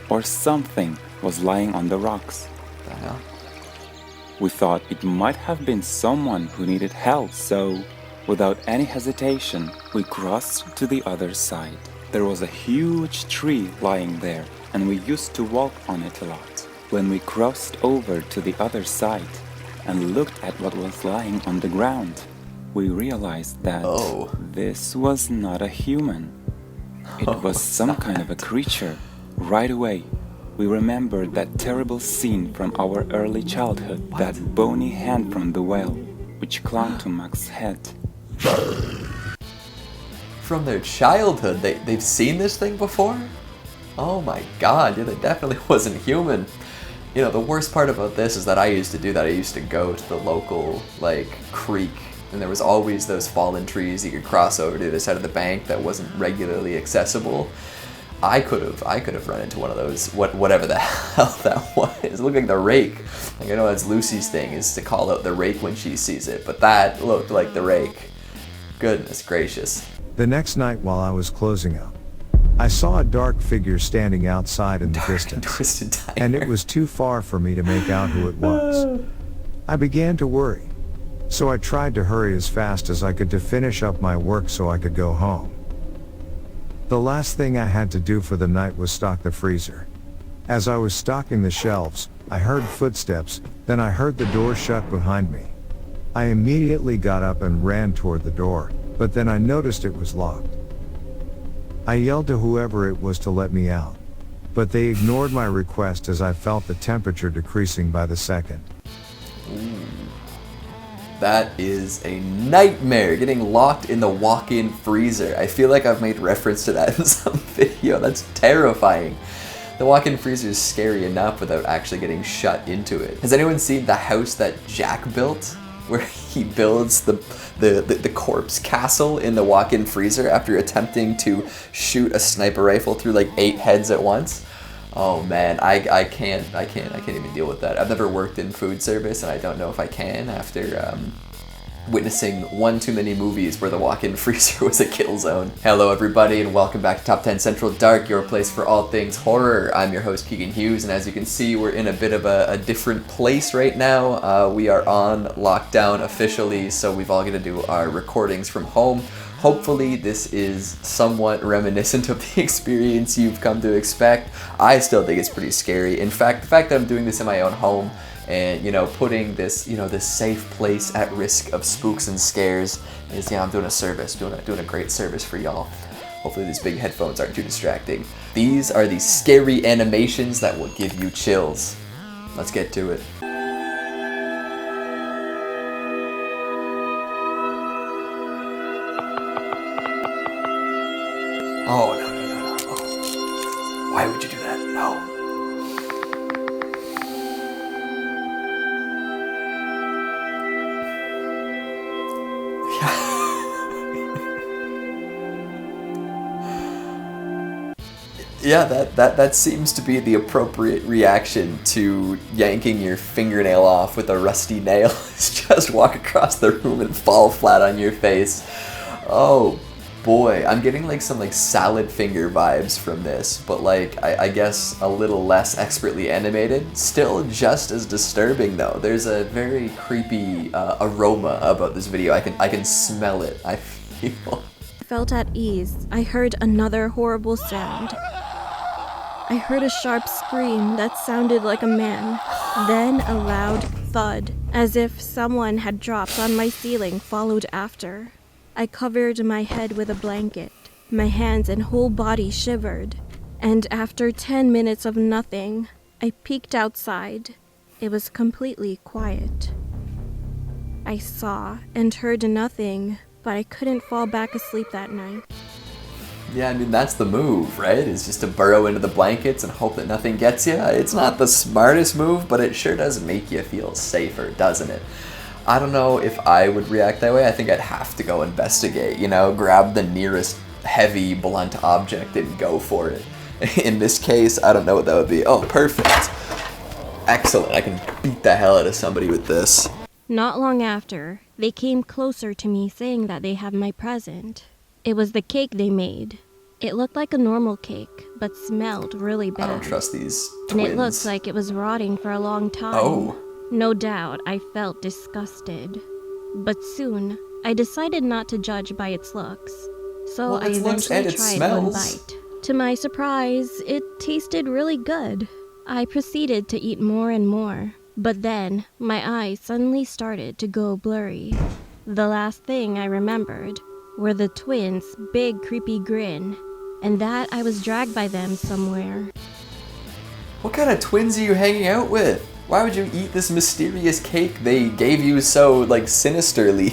or something was lying on the rocks. The hell? We thought it might have been someone who needed help, so without any hesitation, we crossed to the other side. There was a huge tree lying there, and we used to walk on it a lot. When we crossed over to the other side and looked at what was lying on the ground, we realized that this was not a human. It was some kind of a creature. Right away, we remembered that terrible scene from our early childhood, that bony hand from the well, which clung to Max's head. From their childhood, they've seen this thing before? Oh my god, yeah, that definitely wasn't human. You know, the worst part about this is that I used to do that. I used to go to the local, creek, and there was always those fallen trees you could cross over to the other side of the bank that wasn't regularly accessible. I could have run into one of those, whatever the hell that was. It looked like the rake. Like, I know that's Lucy's thing, is to call out the rake when she sees it, but that looked like the rake. Goodness gracious. The next night while I was closing up, I saw a dark figure standing outside in the distance, and it was too far for me to make out who it was. I began to worry, so I tried to hurry as fast as I could to finish up my work so I could go home. The last thing I had to do for the night was stock the freezer. As I was stocking the shelves, I heard footsteps, then I heard the door shut behind me. I immediately got up and ran toward the door, but then I noticed it was locked. I yelled to whoever it was to let me out, but they ignored my request as I felt the temperature decreasing by the second. Ooh. That is a nightmare, getting locked in the walk-in freezer. I feel like I've made reference to that in some video. That's terrifying. The walk-in freezer is scary enough without actually getting shut into it. Has anyone seen the house that Jack built? Where he builds the corpse castle in the walk-in freezer after attempting to shoot a sniper rifle through like 8 heads at once. Oh man, I can't even deal with that. I've never worked in food service, and I don't know if I can after witnessing one too many movies where the walk-in freezer was a kill zone. Hello everybody, and welcome back to Top 10 Central Dark, your place for all things horror. I'm your host Keegan Hughes, and as you can see, we're in a bit of a different place right now. We are on lockdown officially, so we've all got to do our recordings from home. Hopefully this is somewhat reminiscent of the experience you've come to expect. I still think it's pretty scary. In fact, the fact that I'm doing this in my own home and, putting this, this safe place at risk of spooks and scares is, I'm doing a service, doing a great service for y'all. Hopefully these big headphones aren't too distracting. These are the scary animations that will give you chills. Let's get to it. Oh, no. Oh. Why would you do that? No. Yeah, that seems to be the appropriate reaction to yanking your fingernail off with a rusty nail. Is just walk across the room and fall flat on your face. Oh boy, I'm getting some salad finger vibes from this, but I guess a little less expertly animated. Still just as disturbing though. There's a very creepy aroma about this video. I can smell it. I felt at ease. I heard another horrible sound. I heard a sharp scream that sounded like a man, then a loud thud, as if someone had dropped on my ceiling, followed after. I covered my head with a blanket. My hands and whole body shivered, and after 10 minutes of nothing, I peeked outside. It was completely quiet. I saw and heard nothing, but I couldn't fall back asleep that night. Yeah, I mean, that's the move, right? Is just to burrow into the blankets and hope that nothing gets you. It's not the smartest move, but it sure does make you feel safer, doesn't it? I don't know if I would react that way. I think I'd have to go investigate, grab the nearest heavy, blunt object and go for it. In this case, I don't know what that would be. Oh, perfect. Excellent. I can beat the hell out of somebody with this. Not long after, they came closer to me saying that they have my present. It was the cake they made. It looked like a normal cake, but smelled really bad. I don't trust these And twins. it looked like it was rotting for a long time. Oh. No doubt, I felt disgusted. But soon, I decided not to judge by its looks. So Well, I its looks and eventually it tried one smells. bite. To my surprise, it tasted really good. I proceeded to eat more and more. But then, my eyes suddenly started to go blurry. The last thing I remembered were the twins' big creepy grin, and that I was dragged by them somewhere. What kind of twins are you hanging out with? Why would you eat this mysterious cake they gave you so, like, sinisterly?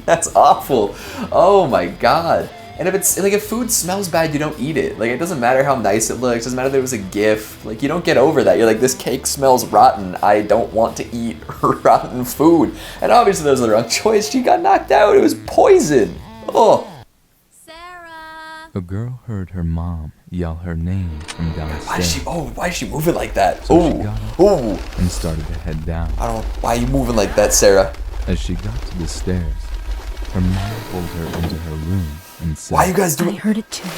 That's awful. Oh my god. And if food smells bad, you don't eat it. Like, it doesn't matter how nice it looks, it doesn't matter if it was a gift. Like, you don't get over that. You're like, this cake smells rotten. I don't want to eat rotten food. And obviously that was the wrong choice. She got knocked out. It was poison. Oh. Sarah! A girl heard her mom yell her name from downstairs. Why is she moving like that? So she got up Oh. and started to head down. Why are you moving like that, Sarah? As she got to the stairs, her mom pulled her into her room and said, Why are you guys doing? I heard it too.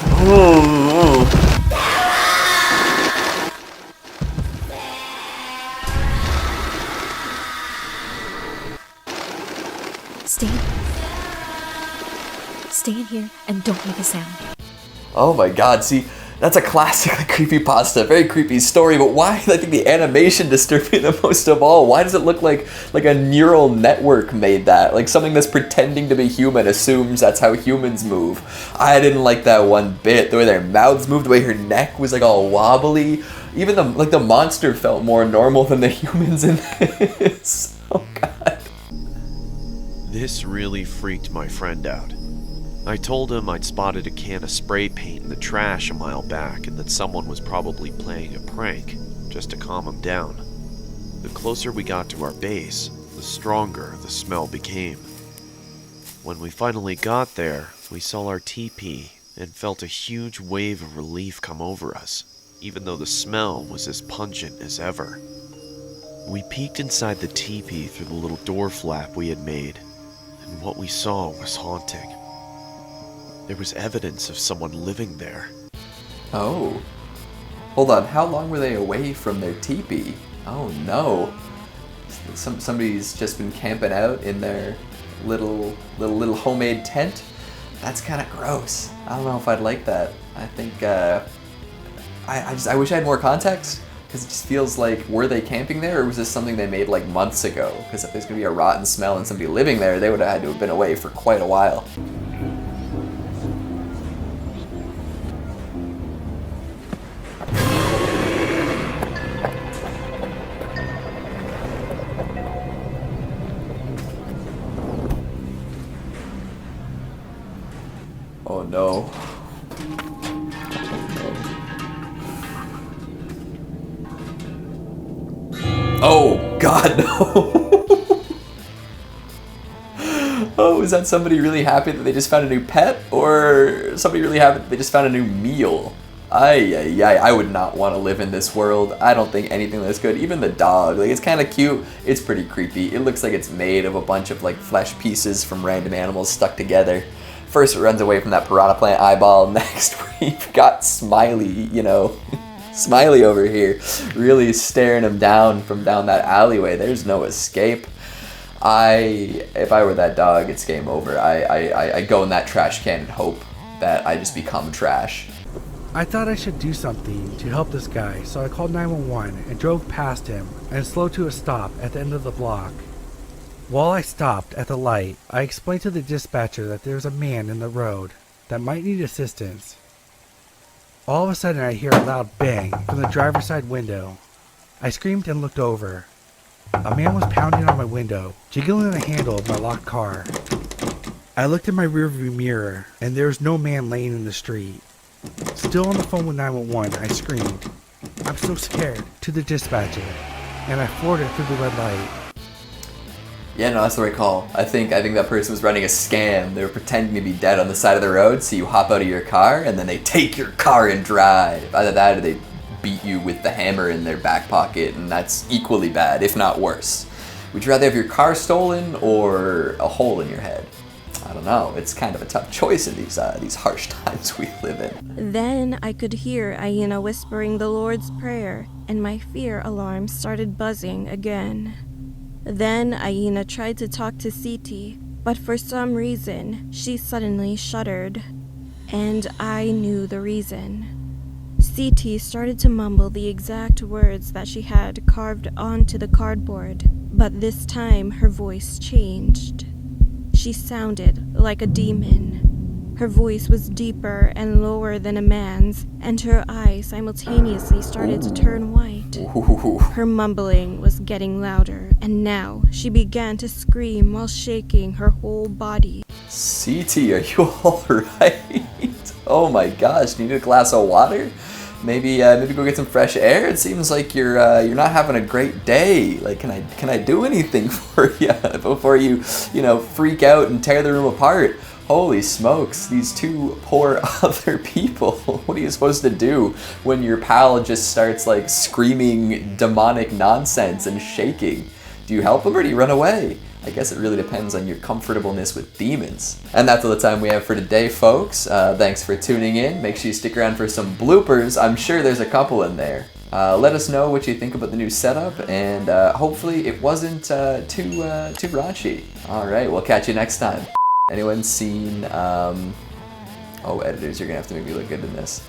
Stay in here and don't make a sound. Oh my god, see, that's a classic creepypasta, very creepy story, but why I think the animation disturbed me the most of all? Why does it look like a neural network made that? Like something that's pretending to be human assumes that's how humans move. I didn't like that one bit. The way their mouths moved, the way her neck was like all wobbly. Even the monster felt more normal than the humans in this. Oh god. This really freaked my friend out. I told him I'd spotted a can of spray paint in the trash a mile back and that someone was probably playing a prank, just to calm him down. The closer we got to our base, the stronger the smell became. When we finally got there, we saw our teepee and felt a huge wave of relief come over us, even though the smell was as pungent as ever. We peeked inside the teepee through the little door flap we had made, and what we saw was haunting. There was evidence of someone living there. Oh. Hold on, how long were they away from their teepee? Oh no. Somebody's just been camping out in their little homemade tent? That's kind of gross. I don't know if I'd like that. I think, I wish I had more context, because it just feels like, were they camping there, or was this something they made like months ago? Because if there's gonna be a rotten smell and somebody living there, they would have had to have been away for quite a while. Oh no. Oh god, no. Oh, is that somebody really happy that they just found a new pet? Or somebody really happy that they just found a new meal? I would not want to live in this world. I don't think anything that's good. Even the dog, like, it's kind of cute. It's pretty creepy. It looks like it's made of a bunch of like flesh pieces from random animals stuck together. First it runs away from that piranha plant eyeball. Next we've got Smiley, you know, Smiley over here, really staring him down from down that alleyway. There's no escape. If I were that dog, it's game over. I go in that trash can and hope that I just become trash. I thought I should do something to help this guy, so I called 911 and drove past him and slowed to a stop at the end of the block. While I stopped at the light, I explained to the dispatcher that there was a man in the road that might need assistance. All of a sudden I hear a loud bang from the driver's side window. I screamed and looked over. A man was pounding on my window, jiggling the handle of my locked car. I looked in my rearview mirror, and there was no man laying in the street. Still on the phone with 911, I screamed, "I'm so scared," to the dispatcher, and I floored it through the red light. Yeah, no, that's the right call. I think that person was running a scam. They were pretending to be dead on the side of the road, so you hop out of your car, and then they take your car and drive. Either that or they beat you with the hammer in their back pocket, and that's equally bad, if not worse. Would you rather have your car stolen or a hole in your head? I I don't know. It's kind of a tough choice in these harsh times we live in. Then I could hear Aina whispering the Lord's Prayer, and my fear alarm started buzzing again. Then Aina tried to talk to Siti, but for some reason, she suddenly shuddered. And I knew the reason. Siti started to mumble the exact words that she had carved onto the cardboard, but this time her voice changed. She sounded like a demon. Her voice was deeper and lower than a man's, and her eyes simultaneously started to turn white. Her mumbling was getting louder, and now she began to scream while shaking her whole body. CT, are you alright? Oh my gosh, you need a glass of water? Maybe go get some fresh air. It seems like you're not having a great day. Like, can I do anything for you before you freak out and tear the room apart? Holy smokes, these two poor other people. What are you supposed to do when your pal just starts like screaming demonic nonsense and shaking? Do you help him or do you run away? I guess it really depends on your comfortableness with demons. And that's all the time we have for today, folks. Thanks for tuning in. Make sure you stick around for some bloopers. I'm sure there's a couple in there. Let us know what you think about the new setup, and hopefully it wasn't too raunchy. All right, we'll catch you next time. Anyone seen, oh, editors, you're gonna have to make me look good in this.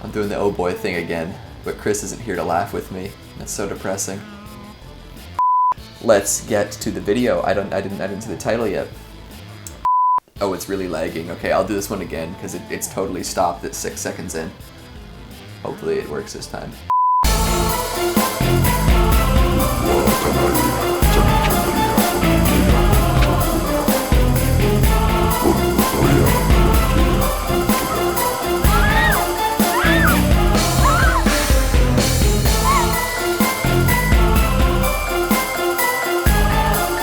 I'm doing the oh boy thing again. But Chris isn't here to laugh with me. That's so depressing. Let's get to the video. I didn't see the title yet. Oh, it's really lagging. Okay, I'll do this one again because it's totally stopped at 6 seconds in. Hopefully it works this time.